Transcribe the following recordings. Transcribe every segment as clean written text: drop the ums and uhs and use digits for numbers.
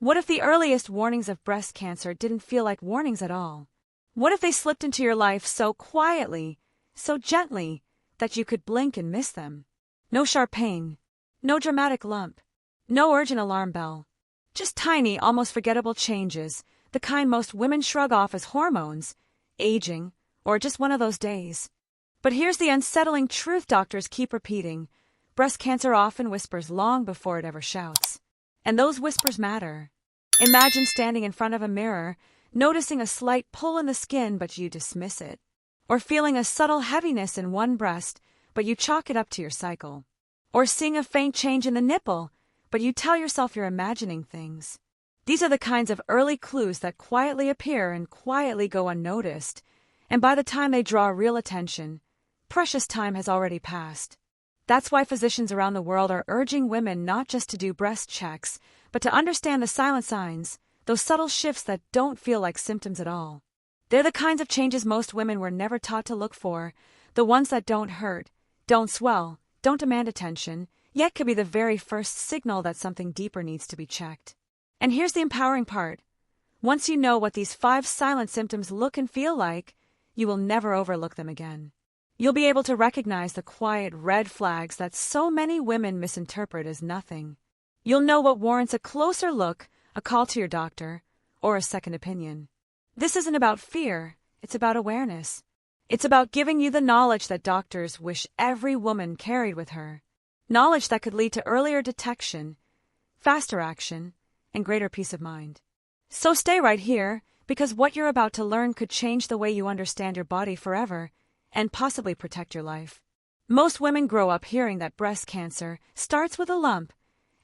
What if the earliest warnings of breast cancer didn't feel like warnings at all? What if they slipped into your life so quietly, so gently, that you could blink and miss them? No sharp pain, no dramatic lump, no urgent alarm bell. Just tiny, almost forgettable changes, the kind most women shrug off as hormones, aging, or just one of those days. But here's the unsettling truth doctors keep repeating. Breast cancer often whispers long before it ever shouts. And those whispers matter. Imagine standing in front of a mirror, noticing a slight pull in the skin but you dismiss it. Or feeling a subtle heaviness in one breast but you chalk it up to your cycle. Or seeing a faint change in the nipple but you tell yourself you're imagining things. These are the kinds of early clues that quietly appear and quietly go unnoticed, and by the time they draw real attention, precious time has already passed. That's why physicians around the world are urging women not just to do breast checks, but to understand the silent signs, those subtle shifts that don't feel like symptoms at all. They're the kinds of changes most women were never taught to look for, the ones that don't hurt, don't swell, don't demand attention, yet could be the very first signal that something deeper needs to be checked. And here's the empowering part. Once you know what these 5 silent symptoms look and feel like, you will never overlook them again. You'll be able to recognize the quiet red flags that so many women misinterpret as nothing. You'll know what warrants a closer look, a call to your doctor, or a second opinion. This isn't about fear, it's about awareness. It's about giving you the knowledge that doctors wish every woman carried with her. Knowledge that could lead to earlier detection, faster action, and greater peace of mind. So stay right here, because what you're about to learn could change the way you understand your body forever, and possibly protect your life. Most women grow up hearing that breast cancer starts with a lump,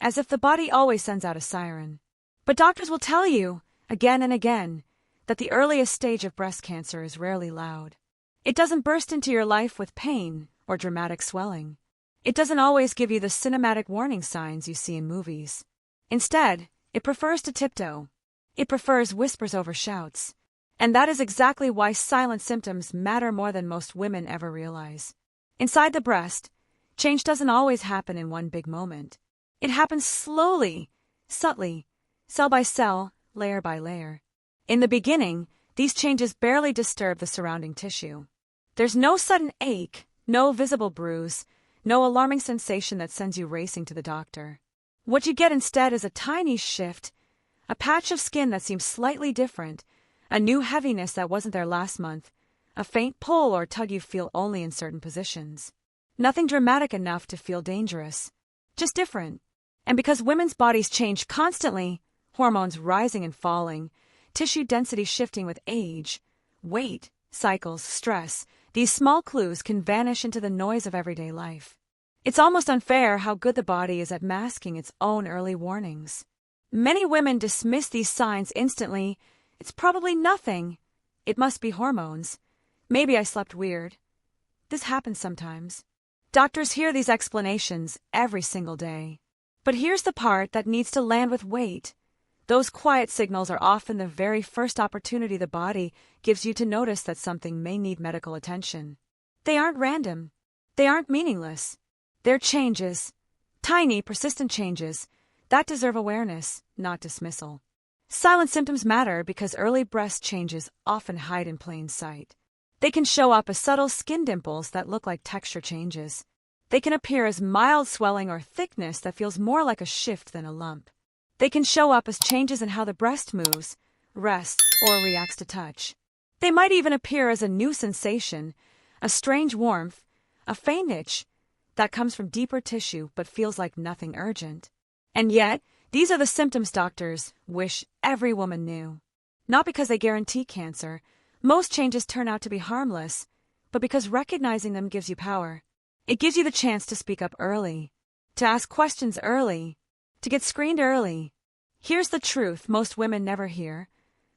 as if the body always sends out a siren. But doctors will tell you, again and again, that the earliest stage of breast cancer is rarely loud. It doesn't burst into your life with pain or dramatic swelling. It doesn't always give you the cinematic warning signs you see in movies. Instead, it prefers to tiptoe. It prefers whispers over shouts. And that is exactly why silent symptoms matter more than most women ever realize. Inside the breast, change doesn't always happen in one big moment. It happens slowly, subtly, cell by cell, layer by layer. In the beginning, these changes barely disturb the surrounding tissue. There's no sudden ache, no visible bruise, no alarming sensation that sends you racing to the doctor. What you get instead is a tiny shift, a patch of skin that seems slightly different, a new heaviness that wasn't there last month, a faint pull or tug you feel only in certain positions. Nothing dramatic enough to feel dangerous, just different. And because women's bodies change constantly, hormones rising and falling, tissue density shifting with age, weight, cycles, stress, these small clues can vanish into the noise of everyday life. It's almost unfair how good the body is at masking its own early warnings. Many women dismiss these signs instantly. It's probably nothing. It must be hormones. Maybe I slept weird. This happens sometimes. Doctors hear these explanations every single day. But here's the part that needs to land with weight. Those quiet signals are often the very first opportunity the body gives you to notice that something may need medical attention. They aren't random. They aren't meaningless. They're changes, tiny, persistent changes, that deserve awareness, not dismissal. Silent symptoms matter because early breast changes often hide in plain sight. They can show up as subtle skin dimples that look like texture changes. They can appear as mild swelling or thickness that feels more like a shift than a lump. They can show up as changes in how the breast moves, rests, or reacts to touch. They might even appear as a new sensation, a strange warmth, a faint itch that comes from deeper tissue but feels like nothing urgent. And yet, these are the symptoms doctors wish every woman knew. Not because they guarantee cancer, most changes turn out to be harmless, but because recognizing them gives you power. It gives you the chance to speak up early, to ask questions early, to get screened early. Here's the truth most women never hear.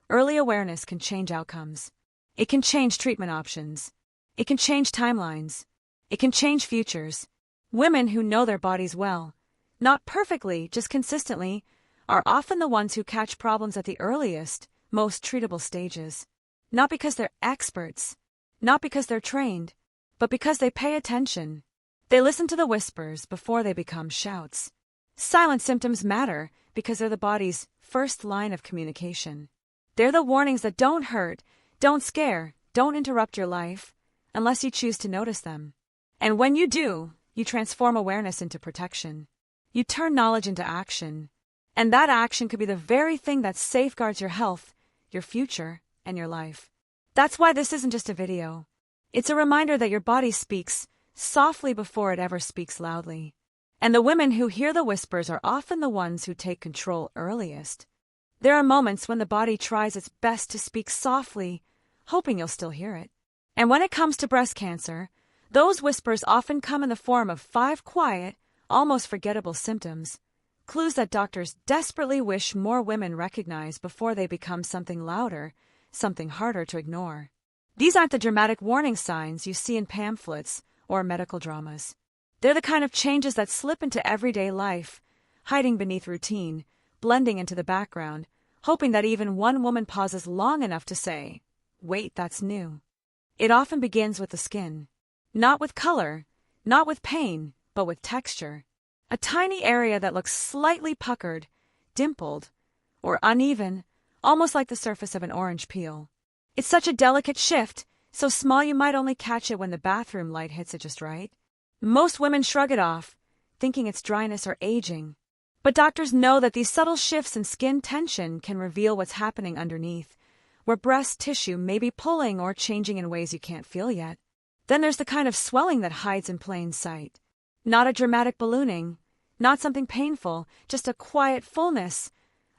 Early awareness can change outcomes. It can change treatment options. It can change timelines. It can change futures. Women who know their bodies well, not perfectly, just consistently, are often the ones who catch problems at the earliest, most treatable stages. Not because they're experts, not because they're trained, but because they pay attention. They listen to the whispers before they become shouts. Silent symptoms matter because they're the body's first line of communication. They're the warnings that don't hurt, don't scare, don't interrupt your life, unless you choose to notice them. And when you do, you transform awareness into protection. You turn knowledge into action. And that action could be the very thing that safeguards your health, your future, and your life. That's why this isn't just a video. It's a reminder that your body speaks softly before it ever speaks loudly. And the women who hear the whispers are often the ones who take control earliest. There are moments when the body tries its best to speak softly, hoping you'll still hear it. And when it comes to breast cancer, those whispers often come in the form of 5 quiet, almost forgettable symptoms, clues that doctors desperately wish more women recognize before they become something louder, something harder to ignore. These aren't the dramatic warning signs you see in pamphlets or medical dramas. They're the kind of changes that slip into everyday life, hiding beneath routine, blending into the background, hoping that even one woman pauses long enough to say, "Wait, that's new." It often begins with the skin. Not with color, not with pain, but with texture. A tiny area that looks slightly puckered, dimpled, or uneven, almost like the surface of an orange peel. It's such a delicate shift, so small you might only catch it when the bathroom light hits it just right. Most women shrug it off, thinking it's dryness or aging. But doctors know that these subtle shifts in skin tension can reveal what's happening underneath, where breast tissue may be pulling or changing in ways you can't feel yet. Then there's the kind of swelling that hides in plain sight. Not a dramatic ballooning, not something painful, just a quiet fullness,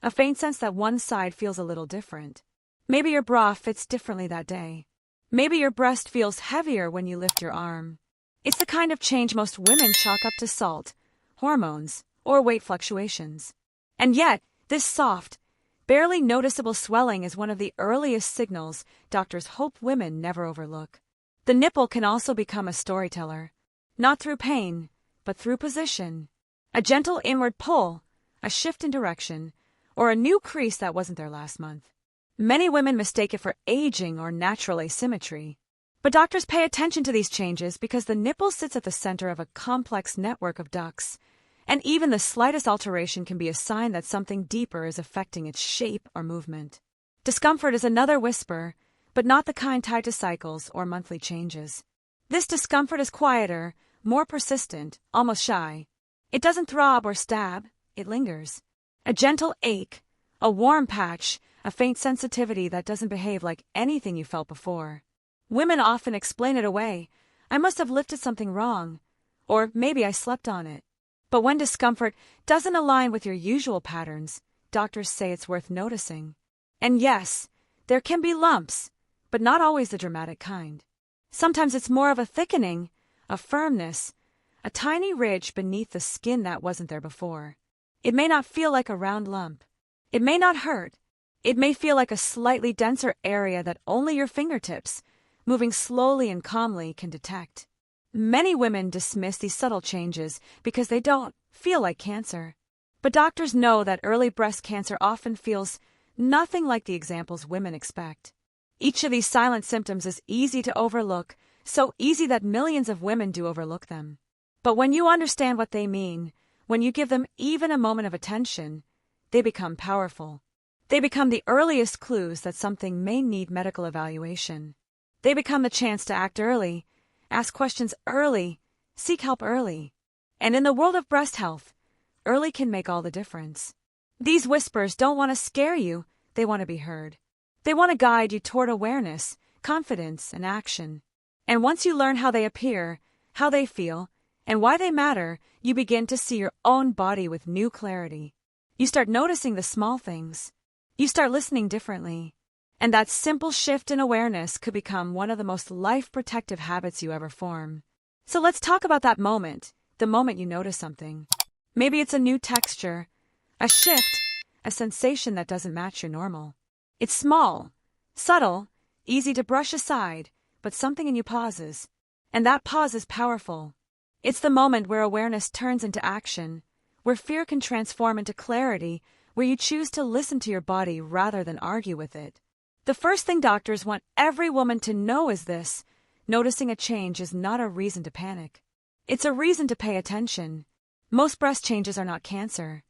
a faint sense that one side feels a little different. Maybe your bra fits differently that day. Maybe your breast feels heavier when you lift your arm. It's the kind of change most women chalk up to salt, hormones, or weight fluctuations. And yet, this soft, barely noticeable swelling is one of the earliest signals doctors hope women never overlook. The nipple can also become a storyteller, not through pain, but through position. A gentle inward pull, a shift in direction, or a new crease that wasn't there last month. Many women mistake it for aging or natural asymmetry. But doctors pay attention to these changes because the nipple sits at the center of a complex network of ducts, and even the slightest alteration can be a sign that something deeper is affecting its shape or movement. Discomfort is another whisper, but not the kind tied to cycles or monthly changes. This discomfort is quieter, more persistent, almost shy. It doesn't throb or stab, it lingers. A gentle ache, a warm patch, a faint sensitivity that doesn't behave like anything you felt before. Women often explain it away. I must have lifted something wrong, or maybe I slept on it. But when discomfort doesn't align with your usual patterns, doctors say it's worth noticing. And yes, there can be lumps, but not always the dramatic kind. Sometimes it's more of a thickening, a firmness, a tiny ridge beneath the skin that wasn't there before. It may not feel like a round lump. It may not hurt. It may feel like a slightly denser area that only your fingertips, moving slowly and calmly, can detect. Many women dismiss these subtle changes because they don't feel like cancer. But doctors know that early breast cancer often feels nothing like the examples women expect. Each of these silent symptoms is easy to overlook, so easy that millions of women do overlook them. But when you understand what they mean, when you give them even a moment of attention, they become powerful. They become the earliest clues that something may need medical evaluation. They become the chance to act early, ask questions early, seek help early. And in the world of breast health, early can make all the difference. These whispers don't want to scare you, they want to be heard. They want to guide you toward awareness, confidence, and action. And once you learn how they appear, how they feel, and why they matter, you begin to see your own body with new clarity. You start noticing the small things. You start listening differently. And that simple shift in awareness could become one of the most life-protective habits you ever form. So let's talk about that moment, the moment you notice something. Maybe it's a new texture, a shift, a sensation that doesn't match your normal. It's small, subtle, easy to brush aside, but something in you pauses. And that pause is powerful. It's the moment where awareness turns into action, where fear can transform into clarity, where you choose to listen to your body rather than argue with it. The first thing doctors want every woman to know is this: noticing a change is not a reason to panic. It's a reason to pay attention. Most breast changes are not cancer.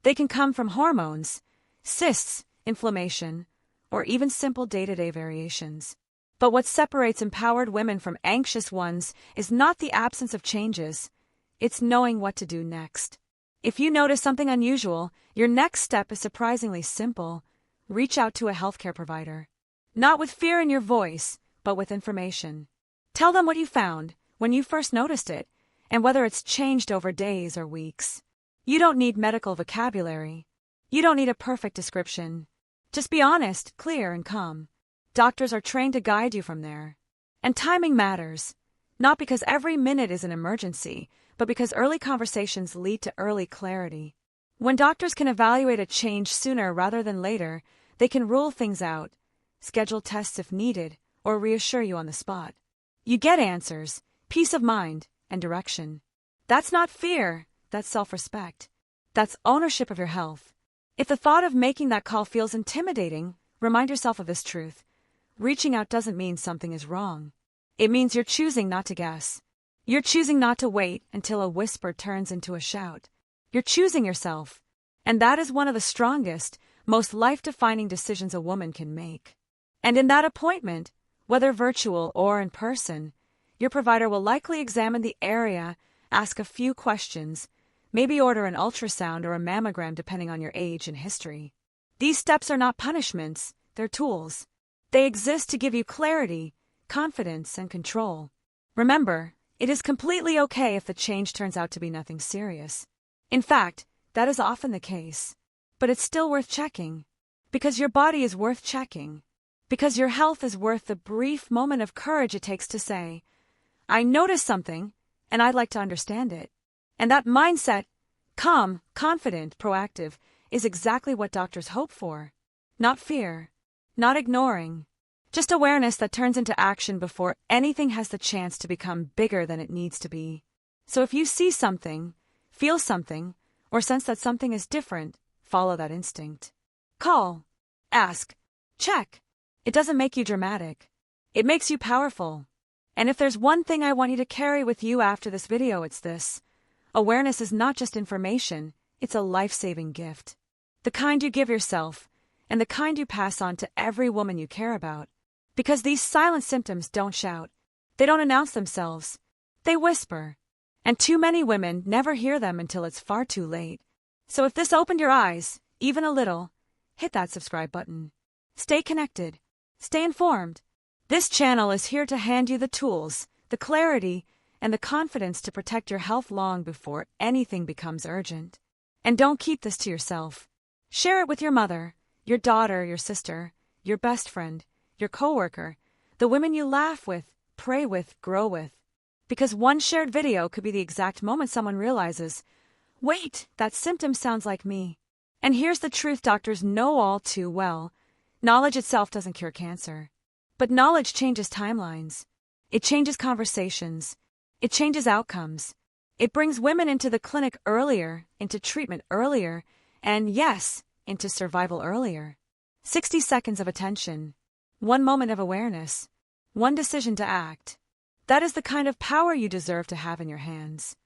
They can come from hormones, cysts, inflammation, or even simple day-to-day variations. But what separates empowered women from anxious ones is not the absence of changes, it's knowing what to do next. If you notice something unusual, your next step is surprisingly simple. Reach out to a healthcare provider. Not with fear in your voice, but with information. Tell them what you found, when you first noticed it, and whether it's changed over days or weeks. You don't need medical vocabulary. You don't need a perfect description. Just be honest, clear, and calm. Doctors are trained to guide you from there. And timing matters, not because every minute is an emergency, but because early conversations lead to early clarity. When doctors can evaluate a change sooner rather than later, they can rule things out, schedule tests if needed, or reassure you on the spot. You get answers, peace of mind, and direction. That's not fear, that's self-respect. That's ownership of your health. If the thought of making that call feels intimidating, remind yourself of this truth. Reaching out doesn't mean something is wrong. It means you're choosing not to guess. You're choosing not to wait until a whisper turns into a shout. You're choosing yourself. And that is one of the strongest, most life-defining decisions a woman can make. And in that appointment, whether virtual or in person, your provider will likely examine the area, ask a few questions, maybe order an ultrasound or a mammogram depending on your age and history. These steps are not punishments, they're tools. They exist to give you clarity, confidence, and control. Remember, it is completely okay if the change turns out to be nothing serious. In fact, that is often the case. But it's still worth checking. Because your body is worth checking. Because your health is worth the brief moment of courage it takes to say, I noticed something, and I'd like to understand it. And that mindset, calm, confident, proactive, is exactly what doctors hope for. Not fear. Not ignoring. Just awareness that turns into action before anything has the chance to become bigger than it needs to be. So if you see something, feel something, or sense that something is different, follow that instinct. Call. Ask. Check. It doesn't make you dramatic. It makes you powerful. And if there's one thing I want you to carry with you after this video, it's this. Awareness is not just information, it's a life-saving gift. The kind you give yourself, and the kind you pass on to every woman you care about. Because these silent symptoms don't shout. They don't announce themselves. They whisper. And too many women never hear them until it's far too late. So if this opened your eyes, even a little, hit that subscribe button. Stay connected. Stay informed. This channel is here to hand you the tools, the clarity, and the confidence to protect your health long before anything becomes urgent. And don't keep this to yourself. Share it with your mother, your daughter, your sister, your best friend, your coworker, the women you laugh with, pray with, grow with. Because one shared video could be the exact moment someone realizes, wait, that symptom sounds like me. And here's the truth doctors know all too well. Knowledge itself doesn't cure cancer. But knowledge changes timelines. It changes conversations. It changes outcomes. It brings women into the clinic earlier, into treatment earlier, and yes, into survival earlier. 60 seconds of attention. One moment of awareness. One decision to act. That is the kind of power you deserve to have in your hands.